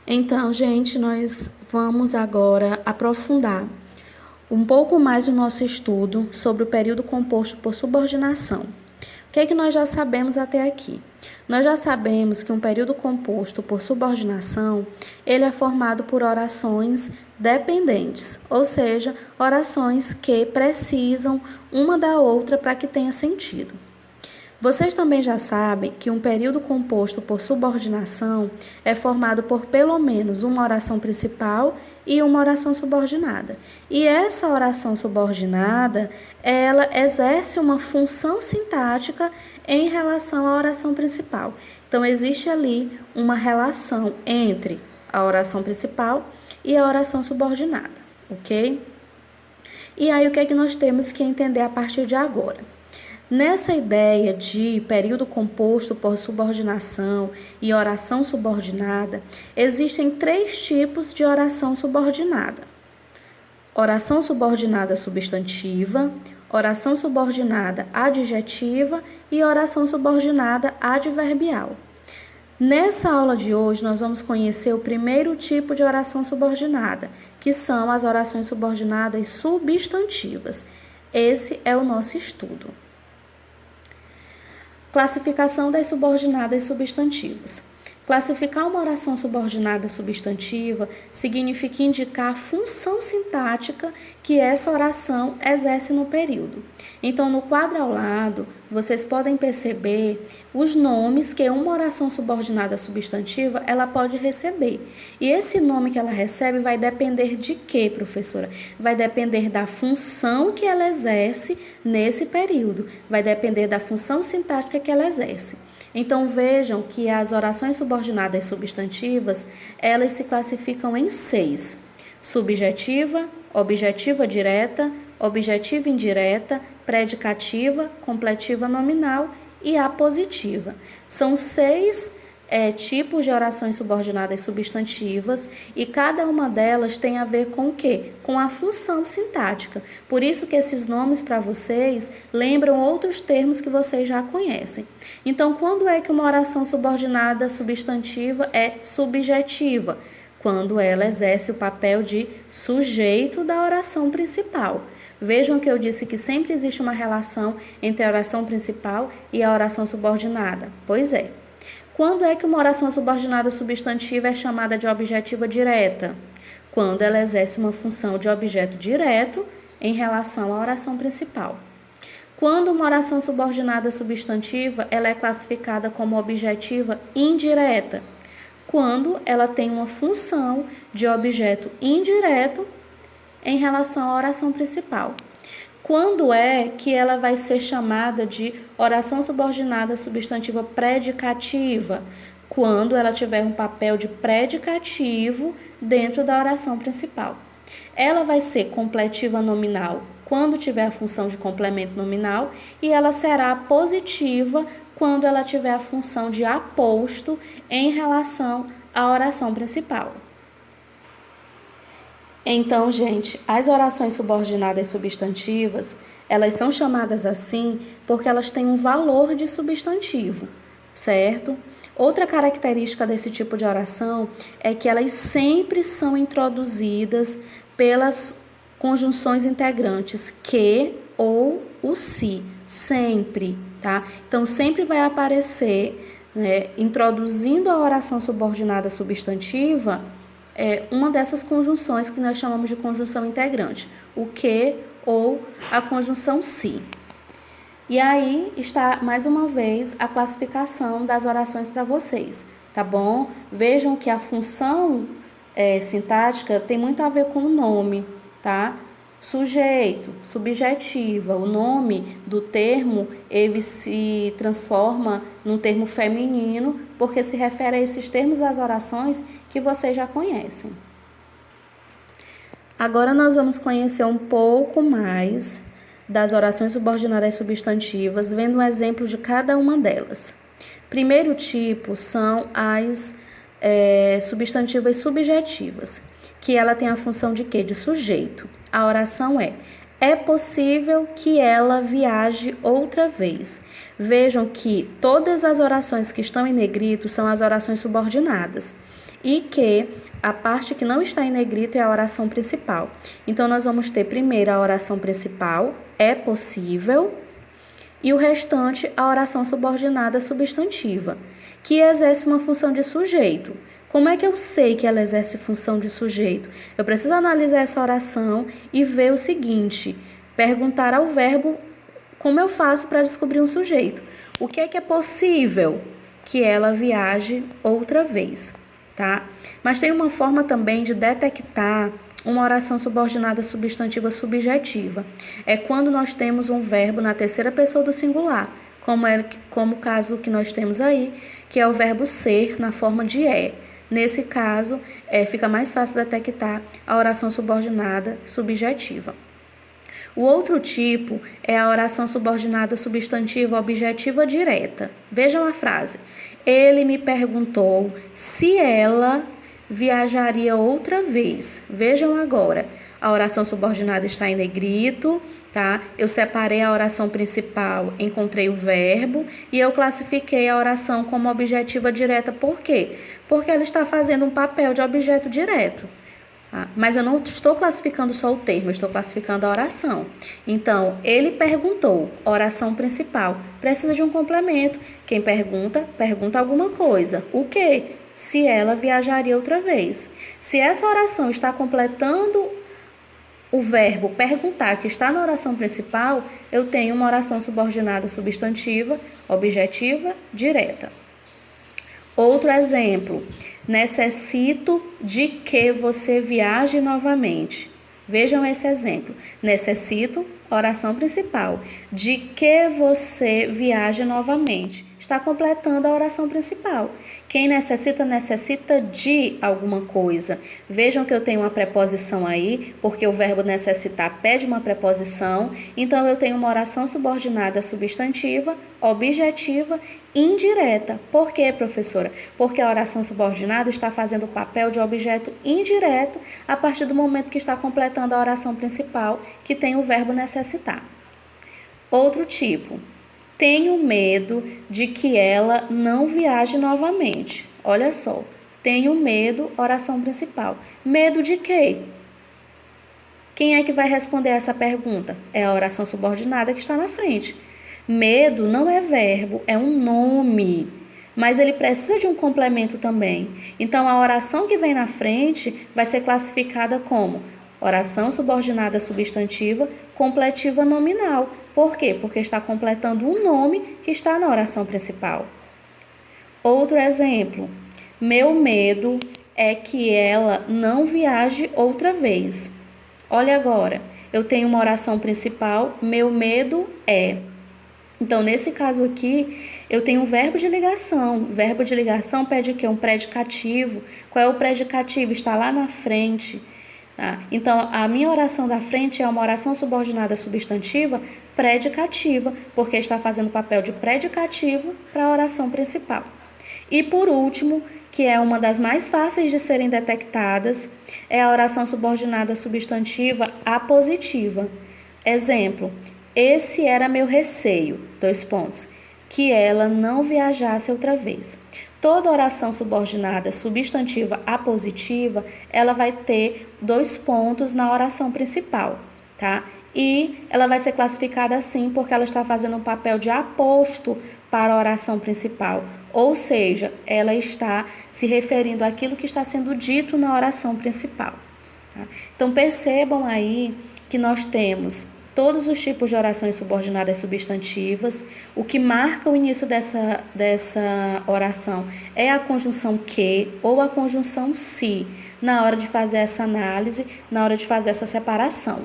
Então, gente, nós vamos agora aprofundar um pouco mais o nosso estudo sobre o período composto por subordinação. O que é que nós já sabemos até aqui? Nós já sabemos que um período composto por subordinação, ele é formado por orações dependentes, ou seja, orações que precisam uma da outra para que tenha sentido. Vocês também já sabem que um período composto por subordinação é formado por pelo menos uma oração principal e uma oração subordinada. E essa oração subordinada, ela exerce uma função sintática em relação à oração principal. Então, existe ali uma relação entre a oração principal e a oração subordinada, ok? E aí, o que é que nós temos que entender a partir de agora? Nessa ideia de período composto por subordinação e oração subordinada, existem 3 tipos de oração subordinada: oração subordinada substantiva, oração subordinada adjetiva e oração subordinada adverbial. Nessa aula de hoje, nós vamos conhecer o primeiro tipo de oração subordinada, que são as orações subordinadas substantivas. Esse é o nosso estudo. Classificação das subordinadas substantivas. Classificar uma oração subordinada substantiva significa indicar a função sintática que essa oração exerce no período. Então, no quadro ao lado, vocês podem perceber os nomes que uma oração subordinada substantiva ela pode receber. E esse nome que ela recebe vai depender de quê, professora? Vai depender da função que ela exerce nesse período. Vai depender da função sintática que ela exerce. Então, vejam que as orações subordinadas substantivas, elas se classificam em 6. Subjetiva, objetiva direta, objetiva indireta, predicativa, completiva nominal e apositiva. São 6 tipos de orações subordinadas substantivas e cada uma delas tem a ver com o quê? Com a função sintática. Por isso que esses nomes para vocês lembram outros termos que vocês já conhecem. Então, quando é que uma oração subordinada substantiva é subjetiva? Quando ela exerce o papel de sujeito da oração principal. Vejam que eu disse que sempre existe uma relação entre a oração principal e a oração subordinada. Pois é. Quando é que uma oração subordinada substantiva é chamada de objetiva direta? Quando ela exerce uma função de objeto direto em relação à oração principal. Quando uma oração subordinada substantiva ela é classificada como objetiva indireta? Quando ela tem uma função de objeto indireto em relação à oração principal. Quando é que ela vai ser chamada de oração subordinada substantiva predicativa? Quando ela tiver um papel de predicativo dentro da oração principal. Ela vai ser completiva nominal quando tiver a função de complemento nominal e ela será positiva quando ela tiver a função de aposto em relação à oração principal. Então, gente, as orações subordinadas substantivas, elas são chamadas assim porque elas têm um valor de substantivo, certo? Outra característica desse tipo de oração é que elas sempre são introduzidas pelas conjunções integrantes que ou o se, sempre, tá? Então, sempre vai aparecer, introduzindo a oração subordinada substantiva, uma dessas conjunções que nós chamamos de conjunção integrante, o que ou a conjunção se. E aí está, mais uma vez, a classificação das orações para vocês, tá bom? Vejam que a função sintática tem muito a ver com o nome, tá? Sujeito, subjetiva, o nome do termo, ele se transforma num termo feminino, porque se refere a esses termos das orações que vocês já conhecem. Agora nós vamos conhecer um pouco mais das orações subordinadas substantivas, vendo um exemplo de cada uma delas. Primeiro tipo são as substantivas subjetivas, que ela tem a função de quê? De sujeito. A oração é: É possível que ela viaje outra vez. Vejam que todas as orações que estão em negrito são as orações subordinadas e que a parte que não está em negrito é a oração principal. Então, nós vamos ter primeiro a oração principal, é possível, e o restante a oração subordinada substantiva, que exerce uma função de sujeito. Como é que eu sei que ela exerce função de sujeito? Eu preciso analisar essa oração e ver o seguinte, perguntar ao verbo como eu faço para descobrir um sujeito. O que é possível que ela viaje outra vez, tá? Mas tem uma forma também de detectar uma oração subordinada substantiva subjetiva. É quando nós temos um verbo na terceira pessoa do singular, como o caso que nós temos aí, que é o verbo ser na forma de é. Nesse caso, fica mais fácil detectar a oração subordinada subjetiva. O outro tipo é a oração subordinada substantiva objetiva direta. Vejam a frase. Ele me perguntou se ela viajaria outra vez. Vejam agora. A oração subordinada está em negrito, tá? Eu separei a oração principal, encontrei o verbo e eu classifiquei a oração como objetiva direta. Por quê? Porque ela está fazendo um papel de objeto direto. Tá? Mas eu não estou classificando só o termo, eu estou classificando a oração. Então, ele perguntou, oração principal, precisa de um complemento. Quem pergunta, pergunta alguma coisa. O quê? Se ela viajaria outra vez. Se essa oração está completando o verbo perguntar, que está na oração principal, eu tenho uma oração subordinada substantiva, objetiva, direta. Outro exemplo, necessito de que você viaje novamente. Vejam esse exemplo. Necessito, oração principal, de que você viaje novamente. Está completando a oração principal. Quem necessita, necessita de alguma coisa. Vejam que eu tenho uma preposição aí, porque o verbo necessitar pede uma preposição. Então, eu tenho uma oração subordinada substantiva, objetiva, indireta. Por quê, professora? Porque a oração subordinada está fazendo o papel de objeto indireto a partir do momento que está completando a oração principal, que tem o verbo necessitar. Outro tipo. Tenho medo de que ela não viaje novamente. Olha só. Tenho medo, oração principal. Medo de quê? Quem é que vai responder essa pergunta? É a oração subordinada que está na frente. Medo não é verbo, é um nome, mas ele precisa de um complemento também. Então, a oração que vem na frente vai ser classificada como oração subordinada substantiva, completiva nominal. Por quê? Porque está completando um nome que está na oração principal. Outro exemplo. Meu medo é que ela não viaje outra vez. Olha agora, eu tenho uma oração principal, meu medo é. Então, nesse caso aqui, eu tenho um verbo de ligação. O verbo de ligação pede o quê? Um predicativo. Qual é o predicativo? Está lá na frente. Tá? Então, a minha oração da frente é uma oração subordinada substantiva predicativa, porque está fazendo o papel de predicativo para a oração principal. E por último, que é uma das mais fáceis de serem detectadas, é a oração subordinada substantiva apositiva. Exemplo, esse era meu receio, que ela não viajasse outra vez. Toda oração subordinada substantiva apositiva, ela vai ter 2 pontos na oração principal, tá? E ela vai ser classificada assim porque ela está fazendo um papel de aposto para a oração principal, ou seja, ela está se referindo àquilo que está sendo dito na oração principal. Tá? Então, percebam aí que nós temos todos os tipos de orações subordinadas substantivas. O que marca o início dessa oração é a conjunção que ou a conjunção se, na hora de fazer essa análise, na hora de fazer essa separação.